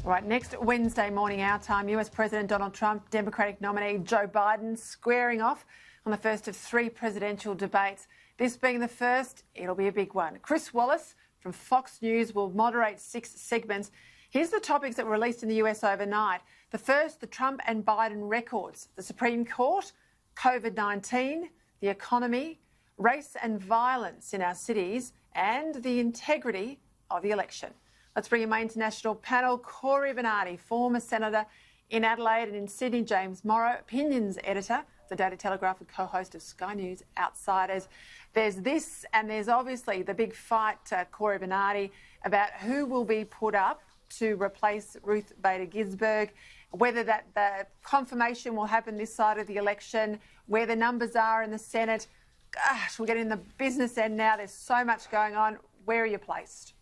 Right, next Wednesday morning, our time, US President Donald Trump, Democratic nominee Joe Biden squaring off on the first of 3 presidential debates. This being the first, it'll be a big one. Chris Wallace from Fox News will moderate 6 segments. Here's the topics that were released in the US overnight. The first, the Trump and Biden records, the Supreme Court, COVID-19, the economy, race and violence in our cities, and the integrity of the election. Let's bring in my international panel, Cory Bernardi, former senator in Adelaide and in Sydney, James Morrow, opinions editor, the Daily Telegraph and co-host of Sky News Outsiders. There's this, and there's obviously the big fight, Cory Bernardi, about who will be put up to replace Ruth Bader Ginsburg, whether the confirmation will happen this side of the election, where the numbers are in the Senate. Gosh, we're getting in the business end now. There's so much going on. Where are you placed?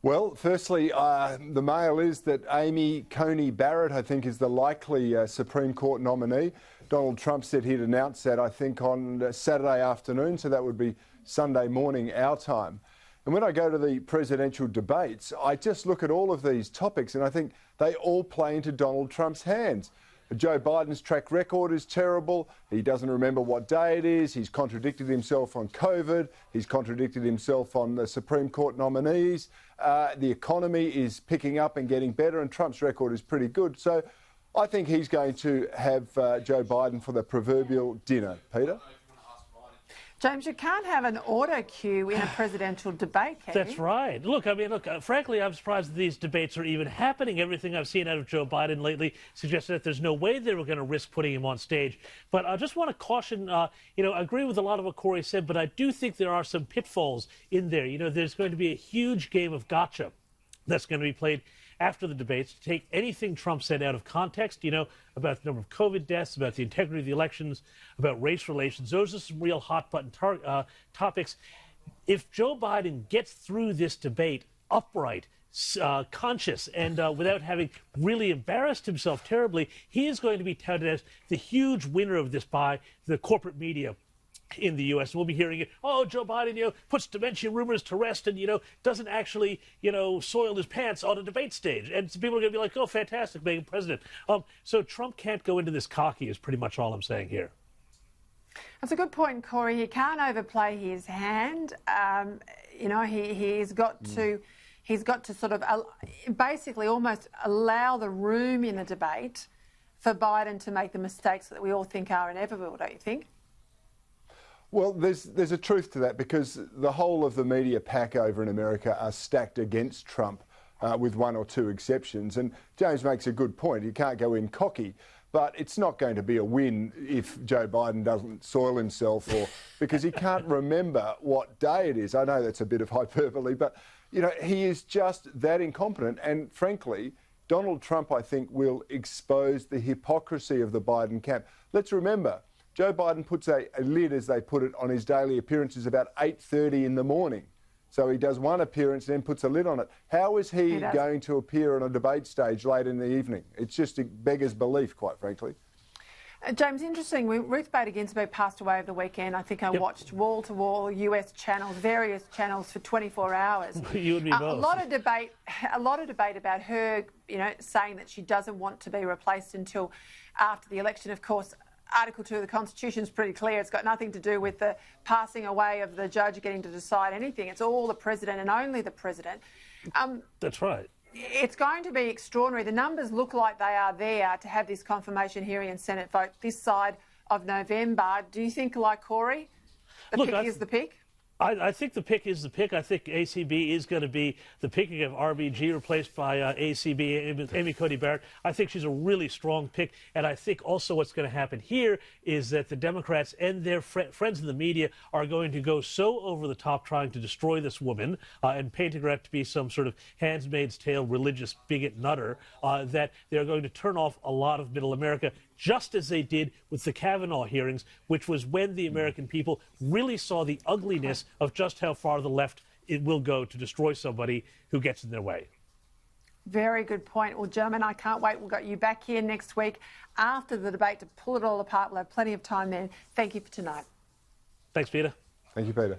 Well, firstly, the mail is that Amy Coney Barrett, I think, is the likely Supreme Court nominee. Donald Trump said he'd announce that, I think, on Saturday afternoon, so that would be Sunday morning our time. And when I go to the presidential debates, I just look at all of these topics and I think they all play into Donald Trump's hands. Joe Biden's track record is terrible. He doesn't remember what day it is. He's contradicted himself on COVID. He's contradicted himself on the Supreme Court nominees. The economy is picking up and getting better, and Trump's record is pretty good. So I think he's going to have Joe Biden for the proverbial dinner. Peter? James, you can't have an auto cue in a presidential debate, can you? That's right. Look, frankly, I'm surprised that these debates are even happening. Everything I've seen out of Joe Biden lately suggested that there's no way they were going to risk putting him on stage. But I just want to caution, I agree with a lot of what Cory said, but I do think there are some pitfalls in there. There's going to be a huge game of gotcha that's going to be played after the debates to take anything Trump said out of context, about the number of COVID deaths, about the integrity of the elections, about race relations. Those are some real hot-button topics. If Joe Biden gets through this debate upright, conscious, and without having really embarrassed himself terribly, he is going to be touted as the huge winner of this by the corporate media in the U.S. We'll be hearing it. Oh, Joe Biden, puts dementia rumors to rest and, doesn't actually, soil his pants on a debate stage. And so people are going to be like, oh, fantastic, make him president. So Trump can't go into this cocky is pretty much all I'm saying here. That's a good point, Cory. He can't overplay his hand. He's got to sort of basically almost allow the room in the debate for Biden to make the mistakes that we all think are inevitable, don't you think? Well, there's a truth to that, because the whole of the media pack over in America are stacked against Trump, with 1 or 2 exceptions. And James makes a good point. He can't go in cocky, but it's not going to be a win if Joe Biden doesn't soil himself, or because he can't remember what day it is. I know that's a bit of hyperbole, but, he is just that incompetent. And frankly, Donald Trump, I think, will expose the hypocrisy of the Biden camp. Let's remember, Joe Biden puts a lid, as they put it, on his daily appearances about 8:30 in the morning. So he does one appearance and then puts a lid on it. How is he going to appear on a debate stage late in the evening? It's just, it beggars belief, quite frankly. James, interesting. Ruth Bader Ginsburg passed away over the weekend. I think I watched wall-to-wall US channels, various channels, for 24 hours. You and me both. A lot of debate about her, saying that she doesn't want to be replaced until after the election. Of course, Article 2 of the Constitution is pretty clear. It's got nothing to do with the passing away of the judge getting to decide anything. It's all the president and only the president. That's right. It's going to be extraordinary. The numbers look like they are there to have this confirmation hearing and Senate vote this side of November. Do you think, like Cory, the pick is the pick? I think the pick is the pick. I think ACB is going to be the picking of RBG replaced by ACB, Amy Coney Barrett. I think she's a really strong pick. And I think also what's going to happen here is that the Democrats and their friends in the media are going to go so over the top trying to destroy this woman and painting her out to be some sort of Handmaid's Tale religious bigot nutter that they're going to turn off a lot of middle America, just as they did with the Kavanaugh hearings, which was when the American people really saw the ugliness of just how far the left it will go to destroy somebody who gets in their way. Very good point. Well, gentlemen, I can't wait. We'll get you back here next week after the debate to pull it all apart. We'll have plenty of time then. Thank you for tonight. Thanks, Peter. Thank you, Peter.